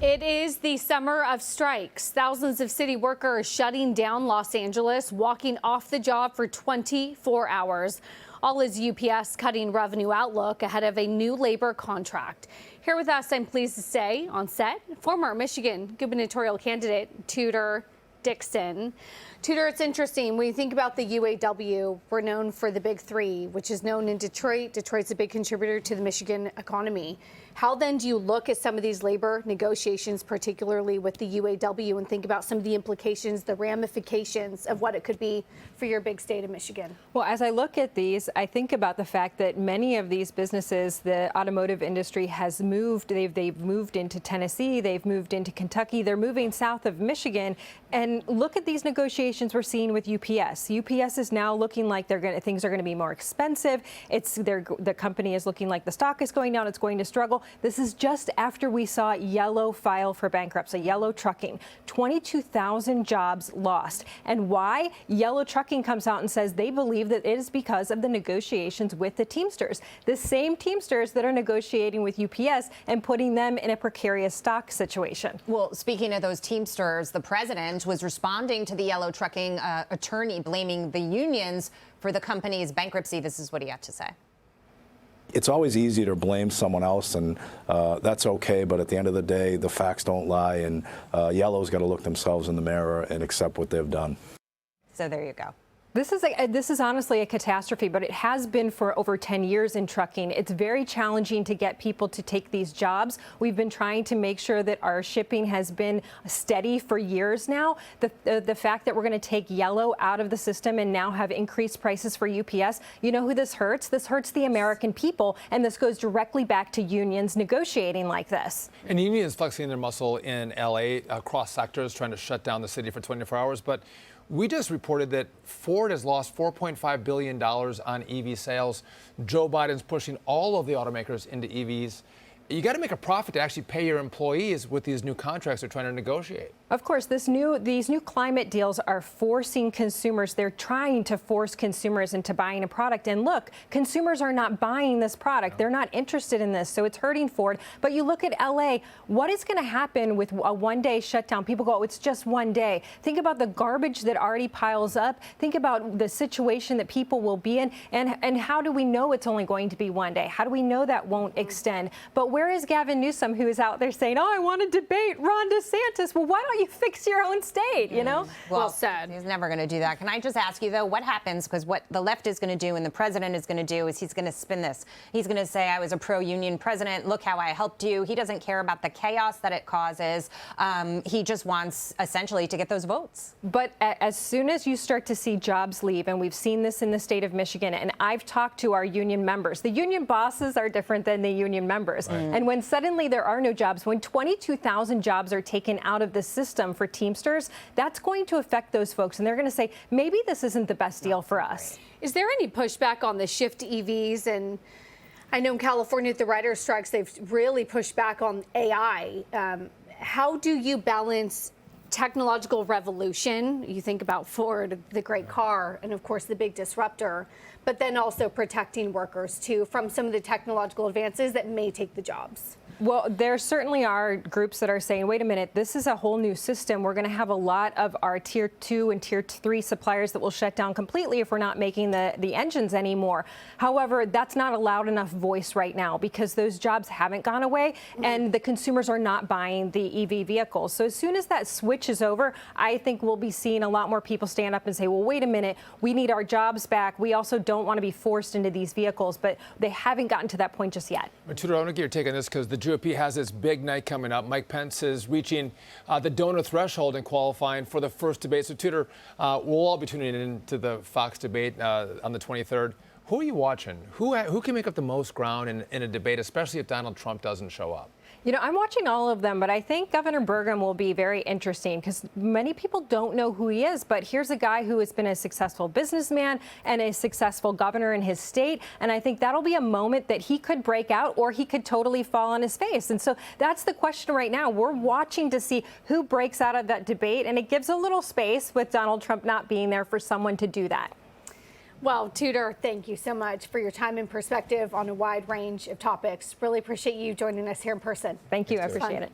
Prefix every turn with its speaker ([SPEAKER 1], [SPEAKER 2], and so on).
[SPEAKER 1] It is the summer of strikes. Thousands of city workers shutting down Los Angeles, walking off the job for 24 hours. All as UPS cutting revenue outlook ahead of a new labor contract. Here with us, I'm pleased to say, on set, former Michigan gubernatorial candidate Tudor Dixon. Tudor, it's interesting. When you think about the UAW, we're known for the big three, which is known in Detroit. Detroit's a big contributor to the Michigan economy. How then do you look at some of these labor negotiations, particularly with the UAW, and think about some of the implications, the ramifications of what it could be for your big state of Michigan?
[SPEAKER 2] Well, as I look at these, I think about the fact that many of these businesses, the automotive industry has moved. They've moved into Tennessee. They've moved into Kentucky. They're moving south of Michigan. And look at these negotiations we're seeing with UPS. UPS is now looking like things are going to be more expensive. The company is looking like the stock is going down. It's going to struggle. This is just after we saw Yellow file for bankruptcy, Yellow Trucking, 22,000 jobs lost. And why? Yellow Trucking comes out and says they believe that it is because of the negotiations with the Teamsters, the same Teamsters that are negotiating with UPS and putting them in a precarious stock situation.
[SPEAKER 3] Well, speaking of those Teamsters, the president was responding to the Yellow Trucking attorney blaming the unions for the company's bankruptcy. This is what he had to say.
[SPEAKER 4] It's always easy to blame someone else, and that's okay, but at the end of the day, the facts don't lie, and Yellow's got to look themselves in the mirror and accept what they've done.
[SPEAKER 3] So there you go.
[SPEAKER 2] This is honestly a catastrophe, but it has been for over 10 years in trucking. It's very challenging to get people to take these jobs. We've been trying to make sure that our shipping has been steady for years now. The fact that we're going to take Yellow out of the system and now have increased prices for UPS, you know who this hurts? This hurts the American people, and this goes directly back to unions negotiating like this.
[SPEAKER 5] And unions flexing their muscle in L.A. across sectors, trying to shut down the city for 24 hours. But we just reported that Ford has lost $4.5 billion on EV sales. Joe Biden's pushing all of the automakers into EVs. You got to make a profit to actually pay your employees with these new contracts they're trying to negotiate.
[SPEAKER 2] Of course, these new climate deals are forcing consumers. They're trying to force consumers into buying a product. And look, consumers are not buying this product. They're not interested in this. So it's hurting Ford. But you look at L.A., what is going to happen with a one-day shutdown? People go, oh, it's just one day. Think about the garbage that already piles up. Think about the situation that people will be in. And how do we know it's only going to be one day? How do we know that won't extend? But where is Gavin Newsom, who is out there saying, oh, I want to debate Ron DeSantis? Well, why don't you fix your own state, you know?
[SPEAKER 3] Well
[SPEAKER 1] said.
[SPEAKER 3] He's never going to do that. Can I just ask you, though, what happens? Because what the left is going to do and the president is going to do is he's going to spin this. He's going to say, I was a pro-union president. Look how I helped you. He doesn't care about the chaos that it causes. He just wants, essentially, to get those votes.
[SPEAKER 2] But as soon as you start to see jobs leave, and we've seen this in the state of Michigan, and I've talked to our union members, the union bosses are different than the union members. Right. And when suddenly there are no jobs, when 22,000 jobs are taken out of the system for Teamsters, that's going to affect those folks. And they're going to say, maybe this isn't the best deal for us.
[SPEAKER 1] Is there any pushback on the shift to EVs? And I know in California at the writers' strikes, they've really pushed back on AI. How do you balance technological revolution? You think about Ford, the great car, and of course the big disruptor, but then also protecting workers too from some of the technological advances that may take the jobs.
[SPEAKER 2] Well, there certainly are groups that are saying, wait a minute, this is a whole new system. We're going to have a lot of our tier 2 and tier 3 suppliers that will shut down completely if we're not making the engines anymore. However, that's not a loud enough voice right now because those jobs haven't gone away and the consumers are not buying the EV vehicles. So as soon as that switch is over, I think we'll be seeing a lot more people stand up and say, well, wait a minute, we need our jobs back. We also don't want to be forced into these vehicles, but they haven't gotten to that point just yet.
[SPEAKER 5] Tudor, I want to get your take on this because the GOP has this big night coming up. Mike Pence is reaching the donor threshold and qualifying for the first debate. So, Tudor, we'll all be tuning in to the Fox debate on the 23rd. Who are you watching? Who can make up the most ground in a debate, especially if Donald Trump doesn't show up?
[SPEAKER 2] You know, I'm watching all of them, but I think Governor Burgum will be very interesting because many people don't know who he is. But here's a guy who has been a successful businessman and a successful governor in his state. And I think that'll be a moment that he could break out or he could totally fall on his face. And so that's the question right now. We're watching to see who breaks out of that debate. And it gives a little space with Donald Trump not being there for someone to do that.
[SPEAKER 1] Well, Tudor, thank you so much for your time and perspective on a wide range of topics. Really appreciate you joining us here in person.
[SPEAKER 2] Thank you. I appreciate it.